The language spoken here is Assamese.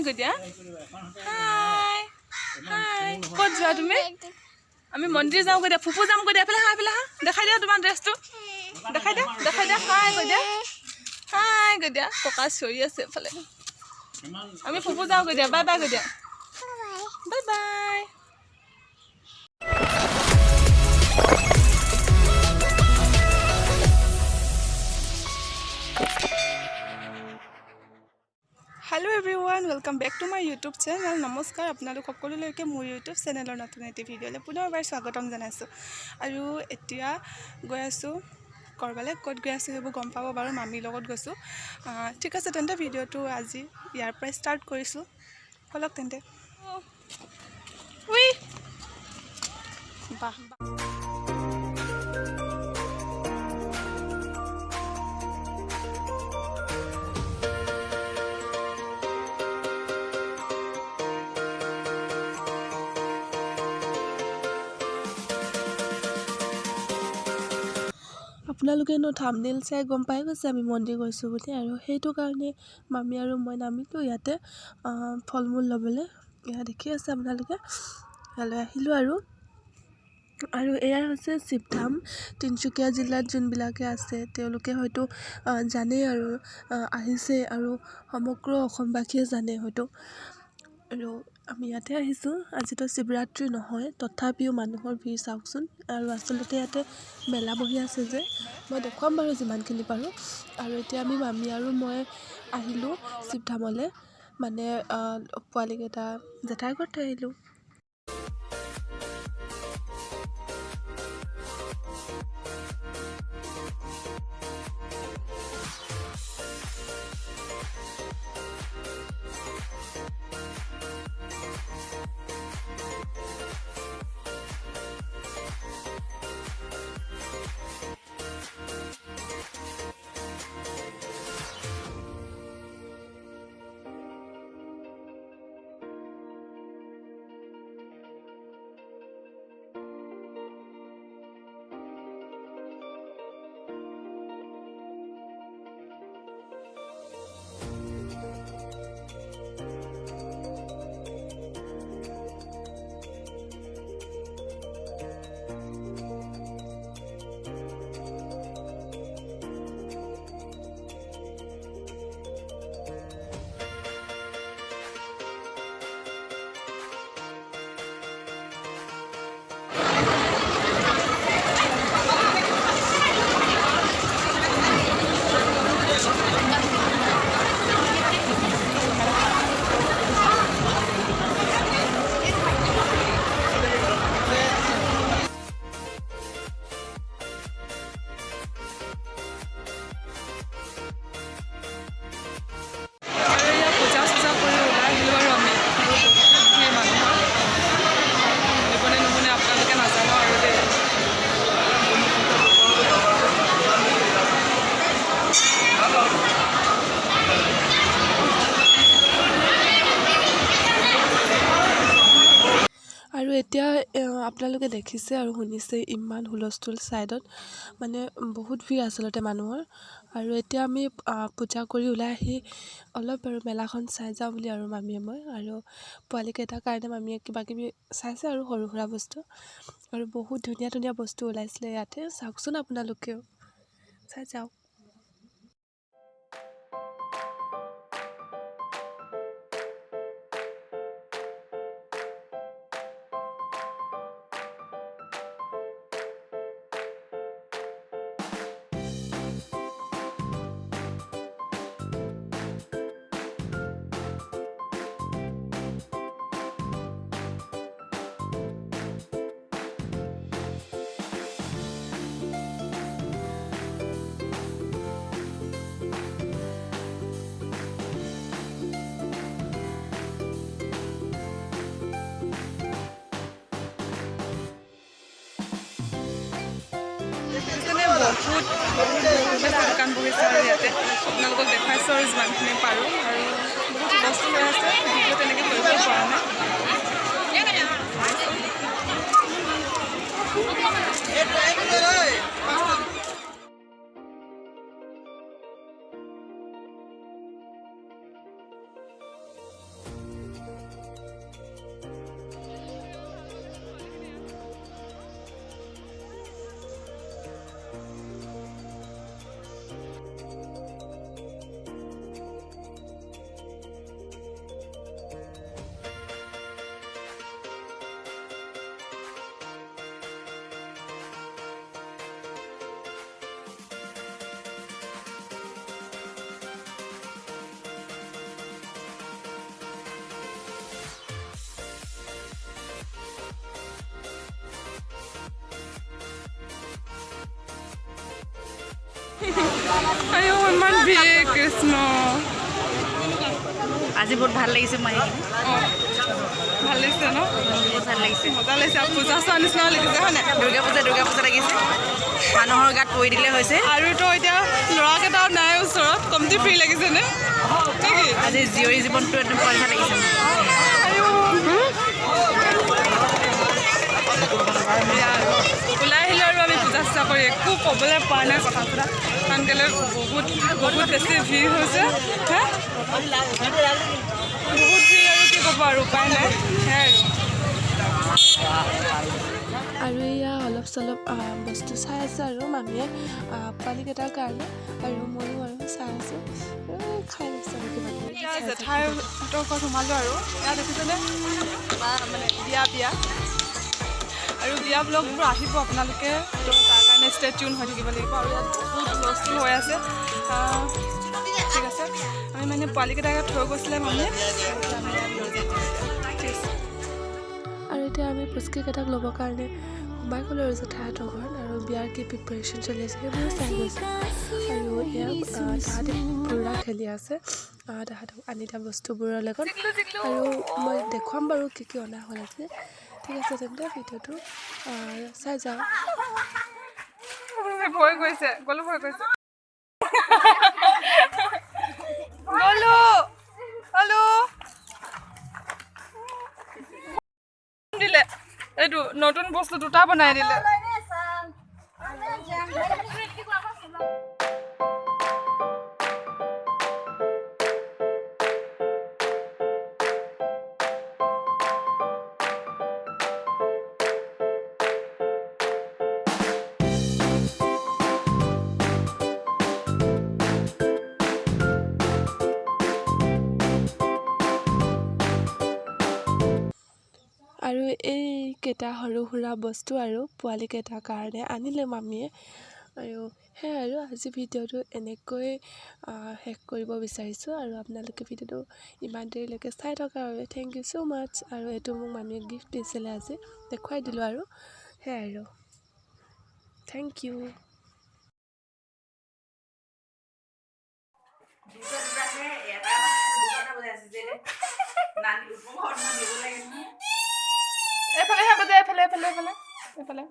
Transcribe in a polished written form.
কৈ দিয়া হাই হাই ক'ত যোৱা তুমি আমি মন্দিৰ যাওঁ কৈ দিয়া ফুফু যাম কৈ দিয়া এফালে হা দেখাই দিয়া তোমাৰ ড্ৰেছটো দেখাই দিয়া হাই কৈ দিয়া ককা চিঞৰি আছে এফালে আমি ফুফু যাওঁ কৈ দিয়া বাই বাই কৈ দিয়া bye bye hello everyone welcome back to my YouTube channel नमस्कार আপোনালোক সকলোলৈকে মোৰ यूट्यूब চেনেলৰ নতুন এটা ভিডিঅ'লৈ পুনৰবাৰ স্বাগতম জনাইছোঁ আৰু এতিয়া গৈ আছোঁ কৰবালে ক'ত গৈ আছোঁ সেইবোৰ গম পাব বাৰু মামিৰ লগত গৈছোঁ ঠিক আছে তেন্তে ভিডিঅ'টো আজি ইয়াৰ পৰা ষ্টাৰ্ট কৰিছোঁ হলক তেন্তে উই বাহ আপোনালোকে থাম্বনেইল চাই গম পাই গৈছে আমি মন্দিৰ গৈছোঁ বুলি আৰু সেইটো কাৰণে মামি আৰু মই নামিলোঁ ইয়াতে ফল মূল ল'বলৈ এয়া দেখি আছে আপোনালোকে ইয়ালৈ আহিলোঁ আৰু এয়া হৈছে শিৱধাম তিনিচুকীয়া জিলাত যোনবিলাকে আছে তেওঁলোকে হয়তো জানেই আৰু আহিছে আৰু সমগ্ৰ অসমবাসীয়ে জানে হয়তো আৰু আমি ইয়াতে আহিছোঁ আজিতো শিৱৰাত্ৰি নহয় তথাপিও মানুহৰ ভিৰ চাওকচোন আৰু আচলতে ইয়াতে মেলা বহি আছে যে মই দেখুৱাম বাৰু যিমানখিনি পাৰোঁ আৰু এতিয়া আমি মামি আৰু মই আহিলোঁ শিৱধামলৈ মানে পোৱালীকেইটা জেঠাই ঘৰত থৈ আহিলোঁ আৰু এতিয়া আপোনালোকে দেখিছে আৰু শুনিছে ইমান হুলস্থুল ছাইডত মানে বহুত ভিৰ আচলতে মানুহৰ আৰু এতিয়া আমি পূজা কৰি ওলাই আহি অলপ আৰু মেলাখন চাই যাওঁ বুলি আৰু মামীয়ে মই আৰু পোৱালীকেইটাৰ কাৰণে মামীয়ে কিবাকিবি চাইছে আৰু সৰু সুৰা বস্তু আৰু বহুত ধুনীয়া ধুনীয়া বস্তু ওলাইছিলে ইয়াতে চাওকচোন আপোনালোকেও চাই যাওক বহুত দোকান বহিছে আৰু ইয়াতে আপোনালোকক দেখাইছোঁ আৰু যিমানখিনি পাৰোঁ আৰু বহুত বস্তু হৈ আছে ভিডিঅ' তেনেকৈ কৰিব পৰা নাই আয়ো ইমান ভিৰ কৃষ্ণ আজি বহুত ভাল লাগিছে মই ভাল লাগিছে ন বহুত ভাল লাগিছে মজা লাগিছে পূজা চোৱা নিচিনা লাগিছে হয় নাই দুৰ্গা পূজা লাগিছে মানুহৰ গাত পৰি দিলে হৈছে আৰুতো এতিয়া ল'ৰাকেইটাও নাই ওচৰত কমটি ফ্ৰী লাগিছেনে নেকি আজি জীয়ৰী জীৱনটো একদম পইচা লাগিছে ওলাই আহিলোঁ আৰু আমি পূজা চূজা কৰি একো ক'বলৈ পৰা নাই কথা চথা কাৰণ কেলৈ বহুত বেছি ভিৰ হৈছে হে বহুত ভিৰ আৰু কি ক'ব আৰু উপায় নাই সেয়াই আৰু এয়া অলপ চলপ বস্তু চাই আছে আৰু মামীয়ে পোৱালীকেইটাৰ কাৰণে আৰু ময়ো আৰু চাই আছোঁ খাই লৈছোঁ আৰু কিবা কিবি জেঠাইৰ হাতৰ ঘৰত সোমালোঁ আৰু ইয়াত দেখিছেনে মানে বিয়া আৰু বিয়া ব্লগবোৰ আহিব আপোনালোকে তো তাৰ কাৰণে ষ্টে টিউন হৈ থাকিব লাগিব আৰু ইয়াত বহুত হুলস্থুল হৈ আছে ঠিক আছে আমি মানে পোৱালীকেইটাক থৈ গৈছিলে মামীয়ে আৰু এতিয়া আমি পুচকিকেইটাক ল'বৰ কাৰণে সোমাই গ'লোঁ আৰু জেঠাইহঁতৰ ঘৰত আৰু বিয়াৰ কি প্ৰিপেৰেশ্যন চলি আছে সেইবোৰ চাই গৈছে আৰু এয়া তাহাঁতে পুৰা খেলি আছে তাহাঁতক আনি দিয়া বস্তুবোৰৰ লগত আৰু মই দেখুৱাম বাৰু কি কি অনা হ'ল আছে ঠিক আছে তেন্তে ভিডিঅ'টো চাই যাওঁ ভয় গৈছে গ'লো ভয় গৈছে গ'লো হেল্ল' দিলে এইটো নতুন বস্তু দুটা বনাই দিলে আৰু এইকেইটা সৰু সুৰা বস্তু আৰু পোৱালীকেইটাৰ কাৰণে আনিলে মামীয়ে আৰু সেয়াই আৰু আজি ভিডিঅ'টো এনেকৈ শেষ কৰিব বিচাৰিছোঁ আৰু আপোনালোকে ভিডিঅ'টো ইমান দেৰিলৈকে চাই থকাৰ বাবে থেংক ইউ ছ' মাছ আৰু এইটো মোক মামীয়ে গিফ্ট দিছিলে আজি দেখুৱাই দিলোঁ আৰু সেয়াই আৰু থেংক ইউ এইফালে এইফালে